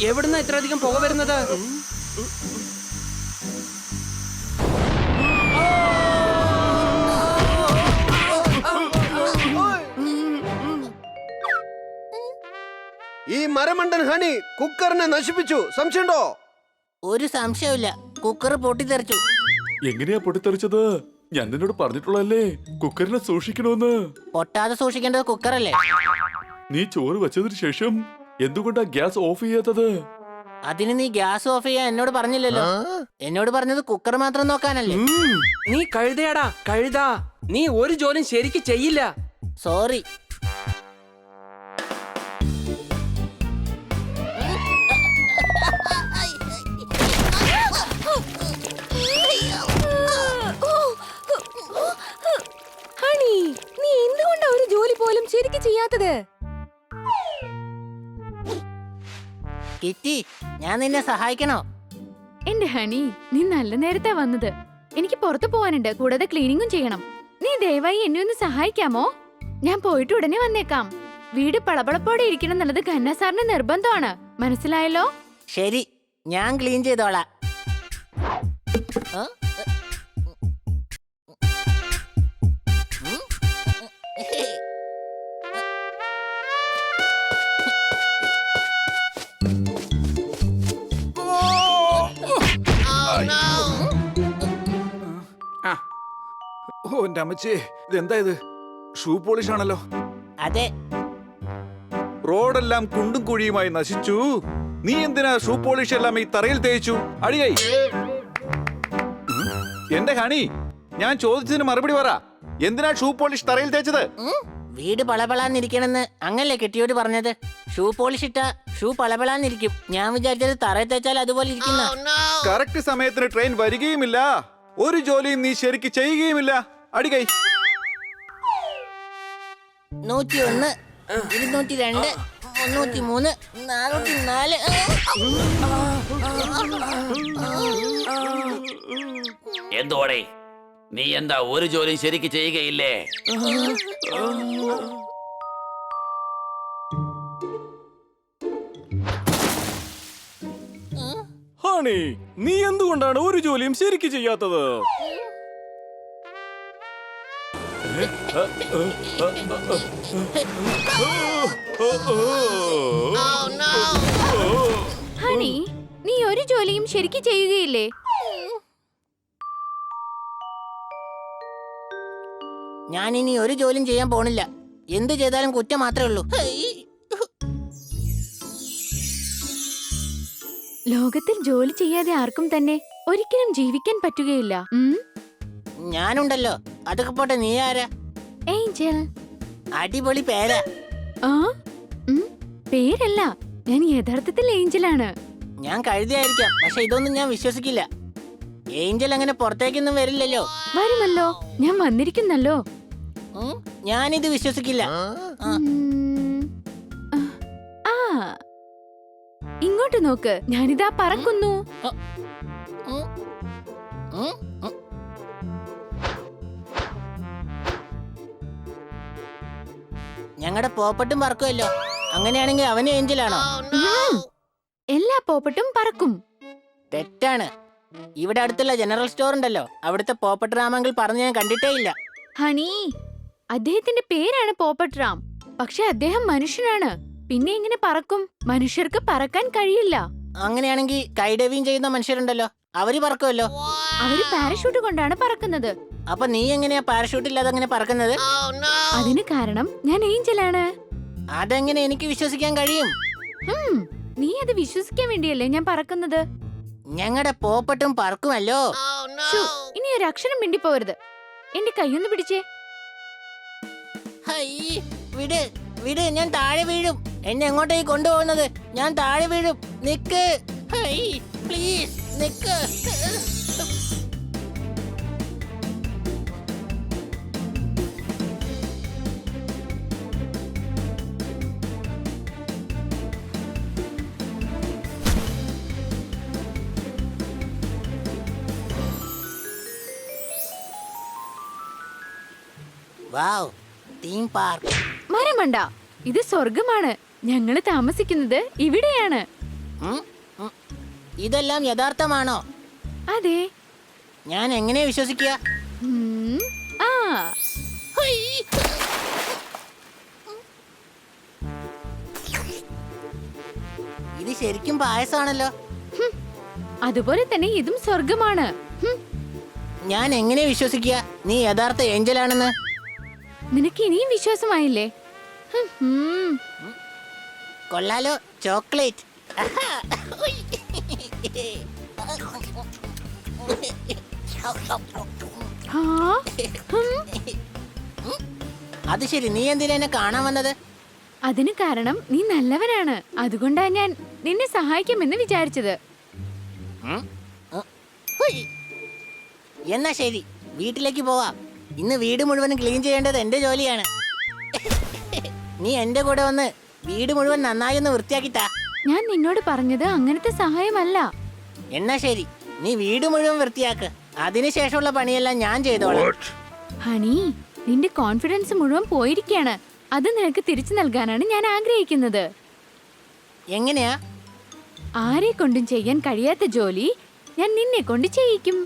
എവിടുന്ന ഇത്രയധികം പുക വരുന്നത്? ഈ മരമണ്ടൻ ഹണി കുക്കറിനെ നശിപ്പിച്ചു. സംശയമുണ്ടോ? ഒരു സംശയമില്ല, കുക്കർ പൊട്ടിത്തെറിച്ചു. എങ്ങനെയാ പൊട്ടിത്തെറിച്ചത്? ഞാൻ നിന്നോട് പറഞ്ഞിട്ടുള്ളല്ലേ കുക്കറിനെ സൂക്ഷിക്കണമെന്ന്. പൊട്ടാതെ സൂക്ഷിക്കേണ്ടത് കുക്കറല്ലേ? നീ ചോറ് വെച്ചതിന് ശേഷം എന്തുകൊണ്ടാ ഗ്യാസ് ഓഫ് ചെയ്യാത്തത്? അതിന് നീ ഗ്യാസ് ഓഫ് ചെയ്യാൻ എന്നോട് പറഞ്ഞില്ലല്ലോ. എന്നോട് പറഞ്ഞത് കുക്കർ മാത്രം നോക്കാനല്ലേ. നീ കഴുതയാടാ, കഴുത. നീ ഒരു ജോലിയും ശരിക്ക് ചെയ്യില്ല. സോറി. ഹണി, നീ എന്തുകൊണ്ടാ ഒരു ജോലി പോലും ശരിക്ക് ചെയ്യാത്തത്? കിറ്റി, ഞാൻ നിന്നെ സഹായിക്കണോ? എന്റെ ഹണി, നീ നല്ല നേരത്തെ വന്നത്. എനിക്ക് പുറത്തു പോവാനുണ്ട്, കൂടാതെ ക്ലീനിങ്ങും ചെയ്യണം. നീ ദയവായി എന്നെ ഒന്ന് സഹായിക്കാമോ? ഞാൻ പോയിട്ട് ഉടനെ വന്നേക്കാം. വീട് പളപളപ്പോടെ ഇരിക്കണം എന്നുള്ളത് ഖന്ന സാറിന്റെ നിർബന്ധമാണ്. മനസ്സിലായല്ലോ? ശരി, ഞാൻ ക്ലീൻ ചെയ്തോളാം. ഓ എന്റെ അമ്മച്ചേ, ഇതെന്താ ഇത്? ഷൂ പോളിഷ് ആണല്ലോ. അതെ. റോഡെല്ലാം കുണ്ടും കുഴിയുമായി നശിച്ചു. നീ എന്തിനാ ഷൂ പോളിഷ് എല്ലാം ഈ തറയിൽ തേച്ചു? അടിയായി. എന്റെ ഹണി, ഞാൻ ചോദിച്ചതിന് മറുപടി പറ. എന്തിനാ ഷൂ പോളിഷ് തറയിൽ തേച്ചത്? വീട് പളപളാന്നിരിക്കണെന്ന് അങ്ങല്ലേ കെട്ടിയോട് പറഞ്ഞത്. ഷൂ പോളിഷ് ഇട്ട ഷൂ പളപളാന്നിരിക്കും. ഞാൻ വിചാരിച്ചത് തറയിൽ തേച്ചാൽ അതുപോലെ ഇരിക്കുന്ന. കറക്റ്റ് സമയത്തിന് ട്രെയിൻ വരികയുമില്ല, ഒരു ജോലിയും നീ ശരിക്ക് ചെയ്യുകയുമില്ല. അടികൈ. 101, 202, 303, 404. എന്തോടെ നീ എന്താ ഒരു ജോലിയും ശരിക്ക് ചെയ്യുകയില്ലേ? ഹണി, നീ എന്തുകൊണ്ടാണ് ഒരു ജോലിയും ശരിക്ക് ചെയ്യാത്തത്? ഹണി, നീ ഒരു ജോലിയും ശരിക്ക് ചെയ്യുകയില്ലേ? ഞാൻ ഇനി ഒരു ജോലിയും ചെയ്യാൻ പോണില്ല. എന്ത് ചെയ്താലും കുറ്റം മാത്രമേ ഉള്ളൂ. ലോകത്തിൽ ജോലി ചെയ്യാതെ ആർക്കും തന്നെ ഒരിക്കലും ജീവിക്കാൻ പറ്റുകയില്ല. ഞാനുണ്ടല്ലോ. അതൊക്കെ പോട്ടെ, നീ ആരാ? ഏഞ്ചൽ. അടിപൊളി പേരാ. ആ, പേരല്ല, ഞാൻ യഥാർത്ഥത്തിൽ ഏഞ്ചലാണ്. ഞാൻ കഴുതിയായിരിക്കാം, പക്ഷെ ഇതൊന്നും ഞാൻ വിശ്വസിക്കില്ല. ഏഞ്ചൽ അങ്ങനെ പുറത്തേക്കൊന്നും വരില്ലല്ലോ. വരുമല്ലോ, ഞാൻ വന്നിരിക്കുന്നല്ലോ. ഞാനിത് വിശ്വസിക്കില്ല. ആ, ഇങ്ങോട്ട് നോക്ക്, ഞാനിതാ പറക്കുന്നു. ഞങ്ങളുടെ പോപ്പട്ടും പറക്കുമല്ലോ. അങ്ങനെയാണെങ്കിൽ അവന് ഏഞ്ചലാണോ? എല്ലാ പോപ്പട്ടും പറക്കും. തെറ്റാണ്. ഇവിടെ അടുത്തുള്ള ജനറൽ സ്റ്റോർ ഉണ്ടല്ലോ, അവിടുത്തെ പോപ്പട്ട് രാമങ്കിൽ പറഞ്ഞ് ഞാൻ കണ്ടിട്ടേ ഇല്ല. ഹണി, അദ്ദേഹത്തിന്റെ പേരാണ് പോപ്പട്ട് റാം. പക്ഷെ അദ്ദേഹം മനുഷ്യനാണ്. പിന്നെ എങ്ങനെ പറക്കും? മനുഷ്യർക്ക് പറക്കാൻ കഴിയില്ല. അങ്ങനെയാണെങ്കിൽ കൈഡവിങ് ചെയ്യുന്ന മനുഷ്യരുണ്ടല്ലോ, അവര് പറക്കുമല്ലോ. അവര് പാരഷൂട്ട് കൊണ്ടാണ് പറക്കുന്നത്. അപ്പൊ നീ എങ്ങനെയാ പാരഷൂട്ട് ഇല്ലാതെ അങ്ങനെ പറക്കുന്നത്? അതിന് കാരണം ഞാൻ ഏഞ്ചലാണ്. അതെങ്ങനെ എനിക്ക് വിശ്വസിക്കാൻ കഴിയും? നീ അത് വിശ്വസിക്കാൻ വേണ്ടിയല്ലേ ഞാൻ പറക്കുന്നത്. ഞങ്ങളുടെ പോപ്പട്ടും പറക്കുമല്ലോ. ഇനി ഒരു അക്ഷരം മിണ്ടിപ്പോവരുത്. എന്റെ കൈയൊന്ന് പിടിച്ചേ. ഹൈ, വിട് വിട്, ഞാൻ താഴെ വീഴും. എന്നെ എങ്ങോട്ടേക്ക് കൊണ്ടുപോകുന്നത്? ഞാൻ താഴെ വീഴും. Nick. Hi, please Nick. Wow, theme park. മരമണ്ട, ഇത് സ്വർഗമാണ്. ഞങ്ങള് താമസിക്കുന്നത് ഇവിടെയാണ്. ഇതെല്ലാം യഥാർത്ഥമാണോ? അതെ. ഞാൻ എങ്ങനെ വിശ്വസിക്കുക? ഉം, ആ ഇത് ശരിക്കും പായസമാണല്ലോ. അതുപോലെ തന്നെ ഇതും സ്വർഗമാണ്. ഞാൻ എങ്ങനെ വിശ്വസിക്കുക നീ യഥാർത്ഥ ഏഞ്ചലാണെന്ന്? നിനക്ക് ഇനിയും വിശ്വാസമായില്ലേ? കൊള്ളാലോ, ചോക്ലേറ്റ്. ആ, ഹും. അത് ശരി, നീ എന്തിനാ എന്നെ കാണാൻ വന്നത്? അതിന് കാരണം നീ നല്ലവനാണ്. അതുകൊണ്ടാ ഞാൻ നിന്നെ സഹായിക്കാമെന്ന് വിചാരിച്ചത്. എന്നാ ശരി, വീട്ടിലേക്ക് പോവാം. ഇന്ന് വീട് മുഴുവൻ ക്ലീൻ ചെയ്യേണ്ടത് എന്റെ ജോലിയാണ്. നീ എന്റെ കൂടെ വന്ന് വീട് മുഴുവൻ നന്നായി ഒന്ന് വൃത്തിയാക്കിട്ടാ. ഞാൻ നിന്നോട് പറഞ്ഞത് അങ്ങനത്തെ സഹായമല്ല. എന്നാ ശരി, നീ വീട് മുഴുവൻ വൃത്തിയാക്ക്. അതിനുശേഷമുള്ള പണിയെല്ലാം ഞാൻ ചെയ്തോളാം. ഹണി, നിന്റെ കോൺഫിഡൻസ് മുഴുവൻ പോയിരിക്കുകയാണ്. അത് നിനക്ക് തിരിച്ചു നൽകാനാണ് ഞാൻ ആഗ്രഹിക്കുന്നത്. എങ്ങനെയാ? ആരെ കൊണ്ടും ചെയ്യാൻ കഴിയാത്ത ജോലി ഞാൻ നിന്നെ കൊണ്ട് ചെയ്യിക്കും.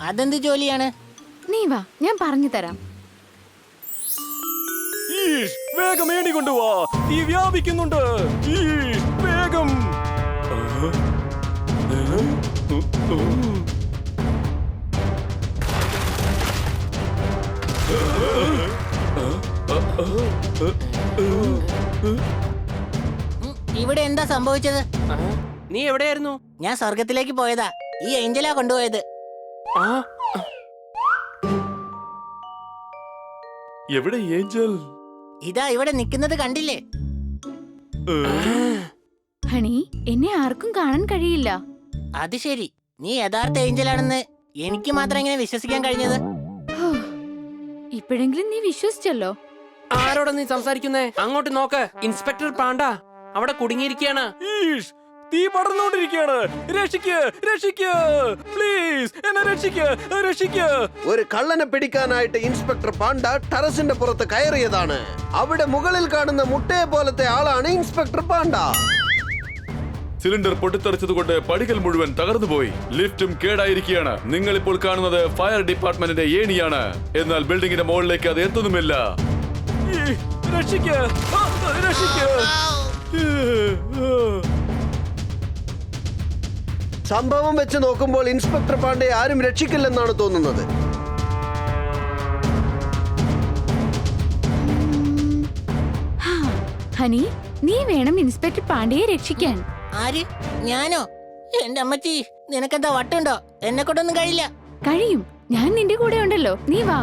അതെന്ത് ജോലിയാണ്? നീ വാ, ഞാൻ പറഞ്ഞു തരാം. വേഗം ഏണി കൊണ്ടുവാ, തീ വ്യാപിക്കുന്നുണ്ട്. വേഗം. ഇവിടെ എന്താ സംഭവിച്ചത്? നീ എവിടെയായിരുന്നു? ഞാൻ സ്വർഗത്തിലേക്ക് പോയതാ. ഈ ഏഞ്ചലാ കൊണ്ടുപോയത്. ആ, എവിടെ ഏഞ്ചൽ? ഇതാ ഇവിടെ നിൽക്കുന്നത് കണ്ടില്ലേ? ഹണി, എന്നെ ആർക്കും കാണാൻ കഴിയില്ല. അത് ശരി, നീ യഥാർത്ഥ ഏഞ്ചലാണെന്ന് എനിക്ക് മാത്രം എങ്ങനെ വിശ്വസിക്കാൻ കഴിഞ്ഞത്? ഹോ, ഇപ്പോഴെങ്കിലും നീ വിശ്വസിച്ചല്ലോ. ആരോടാ നീ സംസാരിക്കുന്നേ? അങ്ങോട്ട് നോക്ക്, ഇൻസ്പെക്ടർ പാണ്ട അവിടെ കുടുങ്ങിയിരിക്കുകയാണ്. തീ പടർന്നുകൊണ്ടിരിക്കുകയാണ്. രക്ഷിക്ക്, രക്ഷിക്ക്, പ്ലീസ് എന്നെ രക്ഷിക്ക്, രക്ഷിക്ക്. ഒരു കള്ളനെ പിടിക്കാനായിട്ട് ഇൻസ്പെക്ടർ പാണ്ട ടെറസിന്റെ പുറത്ത് കയറിയതാണ്. അവിടെ മുകളിൽ കാണുന്ന മുട്ടയെ പോലത്തെ ആളാണ് ഇൻസ്പെക്ടർ പാണ്ട. സിലിണ്ടർ പൊട്ടിത്തെറിച്ചതുകൊണ്ട് പടികൾ മുഴുവൻ തകർന്നുപോയി. ലിഫ്റ്റും കേടായിരിക്കുകയാണ്. നിങ്ങൾ ഇപ്പോൾ കാണുന്നത് ഫയർ ഡിപ്പാർട്ട്മെന്റിന്റെ ഏണിയാണ്. എന്നാൽ ബിൽഡിംഗിന്റെ മുകളിലേക്ക് അത് എത്തുന്നുമില്ല. രക്ഷിക്ക്, രക്ഷിക്ക്. സംഭവം വെച്ച് നോക്കുമ്പോൾ ഇൻസ്പെക്ടർ പാണ്ഡെ ആരും രക്ഷിക്കില്ലെന്നാണ് തോന്നുന്നത്. ഹണി, നീ വേണം ഇൻസ്പെക്ടർ പാണ്ഡെയെ രക്ഷിക്കാൻ. ആര്? ഞാനോ? എന്റെ അമ്മച്ചി, നിനക്കെന്താ വട്ടുണ്ടോ? എന്നെ കൊണ്ടൊന്നും കഴിയില്ല. കഴിയും, ഞാൻ നിന്റെ കൂടെ ഉണ്ടല്ലോ. നീ വാ.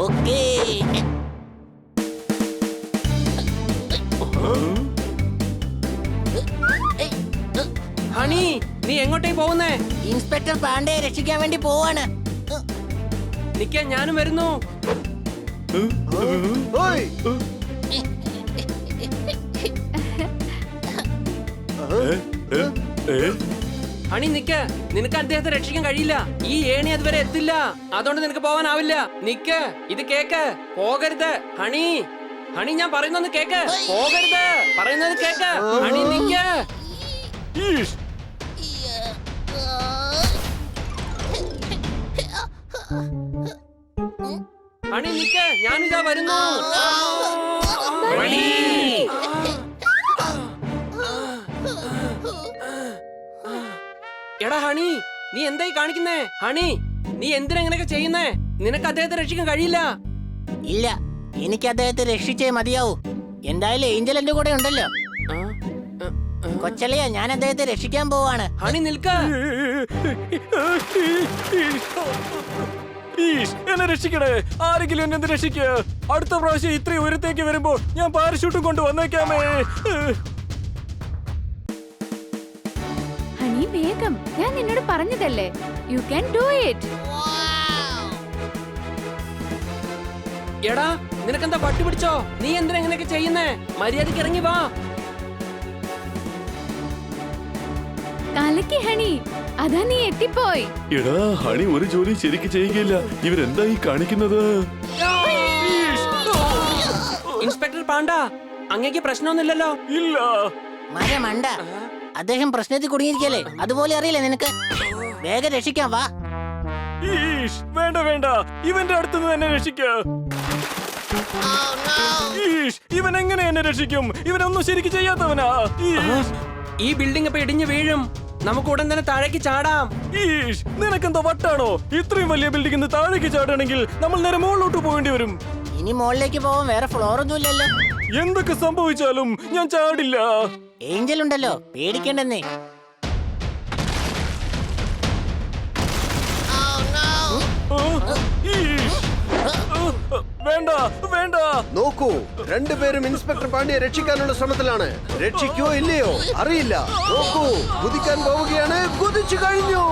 ഓക്കേ. ഹണി, നീ എങ്ങോട്ടേക്ക് പോകുന്നേ? ഇൻസ്പെക്ടർ പാണ്ഡെയെ രക്ഷിക്കാൻ വേണ്ടി പോവാണ്. നിക്കാൻ, ഞാനും വരുന്നു. ഓയ്! ഹണി നിക്ക്, നിനക്ക് അദ്ദേഹത്തെ രക്ഷിക്കാൻ കഴിയില്ല. ഈ ഏണി അതുവരെ എത്തില്ല. അതുകൊണ്ട് നിനക്ക് പോവാനാവില്ല. നിക്ക്, ഇത് കേക്ക്. പോകരുത് ഹണി. ഹണി, ഞാൻ പറയുന്നത് കേക്ക്. പോകരുത്, പറയുന്നത് കേക്ക്. ഹണി നിക്ക്. ഹണി നിക്ക്, ഞാനിതാ വരുന്നു. ഹണി. എടാ ഹണി, നീ എന്തായി കാണിക്കുന്നേ? ഹണി, നീ എന്തിനാ ഇങ്ങനെയൊക്കെ ചെയ്യുന്നേ? നിനക്ക് അദ്ദേഹത്തെ രക്ഷിക്കാൻ കഴിയില്ല. ഇല്ല, എനിക്ക് അദ്ദേഹത്തെ രക്ഷിച്ചേ മതിയാവൂ. എന്തായാലും ഏഞ്ചൽ എന്റെ കൂടെ ഉണ്ടല്ലോ. കൊച്ചളിയ, ഞാൻ അദ്ദേഹത്തെ രക്ഷിക്കാൻ പോവാണ്. ഹണി നിൽക്ക. എന്നെ രക്ഷിക്കണേ, ആരെങ്കിലും എന്നെ രക്ഷിക്ക്. അടുത്ത പ്രാവശ്യം ഇത്രയും ഉയരത്തേക്ക് വരുമ്പോ ഞാൻ പാരഷൂട്ടും കൊണ്ട് വന്നേക്കാമേ. ഹണി, വേഗം, ഞാൻ നിന്നോട് പറഞ്ഞതല്ലേ. You can do it. എടാ, നിനക്കെന്താ പട്ടി പിടിച്ചോ? നീ എന്തിനാ ഇങ്ങനെയൊക്കെ ചെയ്യുന്നേ? മര്യാദക്ക് ഇറങ്ങി വാ. കലക്കി ഹണി, അതാ നീ എത്തിപ്പോയി. എടാ ഹണി ഒരു ജോലി ശരിക്ക് ചെയ്യുകയില്ല. ഇവരെന്തായി കാണിക്കുന്നത്? ഇൻസ്പെക്ടർ പാണ്ട, അങ്ങേക്ക് പ്രശ്നമൊന്നുമില്ലല്ലോ? ഇല്ല. മണ്ട അദ്ദേഹം പ്രശ്നത്തിൽ കുടുങ്ങിയിരിക്കല്ലേ, അതുപോലെ അറിയില്ല നിനക്ക്. വേഗം രക്ഷിക്കാം, വാ. ഈഷ്, വേണ്ട വേണ്ട, ഇവന്റെ അടുത്തുനിന്ന് എന്നെ രക്ഷിക്ക. ഈഷ്, ഇവൻ എങ്ങനെ എന്നെ രക്ഷിക്കും? ഇവനൊന്നും ശരിക്ക് ചെയ്യാത്തവനാ. ഈഷ്, ഈ ബിൽഡിംഗ് ഇപ്പൊ ഇടിഞ്ഞു വീഴും. നമുക്ക് ഉടൻ തന്നെ താഴേക്ക് ചാടാം. ഈഷ്, നിനക്കെന്താ വട്ടാണോ? ഇത്രയും വലിയ ബിൽഡിംഗ് താഴേക്ക് ചാടണമെങ്കിൽ നമ്മൾ നേരെ മുകളിലോട്ട് പോകേണ്ടി വരും. ഇനി മുകളിലേക്ക് പോവാൻ വേറെ ഫ്ലോർ ഒന്നും ഇല്ലല്ലോ. എന്തൊക്കെ സംഭവിച്ചാലും ഞാൻ ചാടില്ല. ഏഞ്ചൽ ഉണ്ടല്ലോ, പേടിക്കണ്ടെന്നേ. ഈഷ്, വേണ്ട വേണ്ട. നോക്കൂ, രണ്ടുപേരും ഇൻസ്പെക്ടർ പാണ്ഡ്യയെ രക്ഷിക്കാനുള്ള ശ്രമത്തിലാണ്. രക്ഷിക്കോ ഇല്ലയോ അറിയില്ല. നോക്കൂ, കുതിക്കാൻ പോവുകയാണ്. കുതിച്ചു കഴിഞ്ഞു.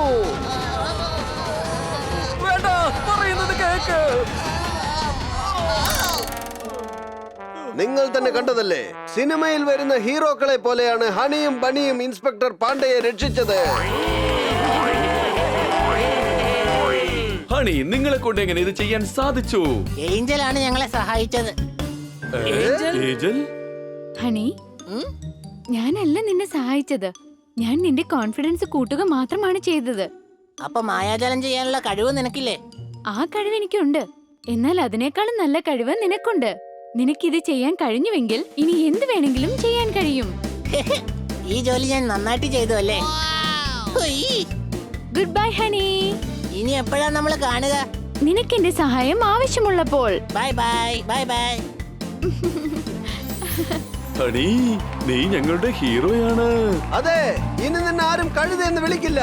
വേണ്ട, പറയുന്നത് കേക്ക്. നിങ്ങൾ തന്നെ കണ്ടതല്ലേ, സിനിമയിൽ വരുന്ന ഹീറോക്കളെ പോലെയാണ് ഹണിയും ബണിയും ഇൻസ്പെക്ടർ പാണ്ഡ്യയെ രക്ഷിച്ചത്. ഹണി, നിങ്ങളെ കൊണ്ട് എങ്ങനെ ഇത് ചെയ്യാൻ സാധിച്ചു? ഏഞ്ചലാണ് ഞങ്ങളെ സഹായിച്ചത്. ഏഞ്ചൽ? ഹണി, ഞാനല്ല നിന്നെ സഹായിച്ചത്. ഞാൻ നിന്റെ കോൺഫിഡൻസ് കൂട്ടുക മാത്രമാണ് ചെയ്തത്. അപ്പൊ മായാജാലം ചെയ്യാനുള്ള കഴിവ് നിനക്കില്ലേ? ആ കഴിവ് എനിക്കുണ്ട്. എന്നാൽ അതിനേക്കാളും നല്ല കഴിവ് നിനക്കുണ്ട്. നിനക്കിത് ചെയ്യാൻ കഴിഞ്ഞുവെങ്കിൽ ഇനി എന്ത് വേണമെങ്കിലും ചെയ്യാൻ കഴിയും. ഈ ജോലി ഞാൻ നന്നായിട്ട് ചെയ്തു അല്ലേ? Good bye honey. ഇനി എപ്പോഴാ നമ്മൾ കാണുക? നിനക്കെന്റെ സഹായം ആവശ്യമുള്ളപ്പോൾ. Bye bye bye bye. Honey, നീ ഞങ്ങളുടെ ഹീറോയാണ്. അതെ, ഇനി നിന്നെ ആരും കഴുതെന്ന് വിളിക്കില്ല.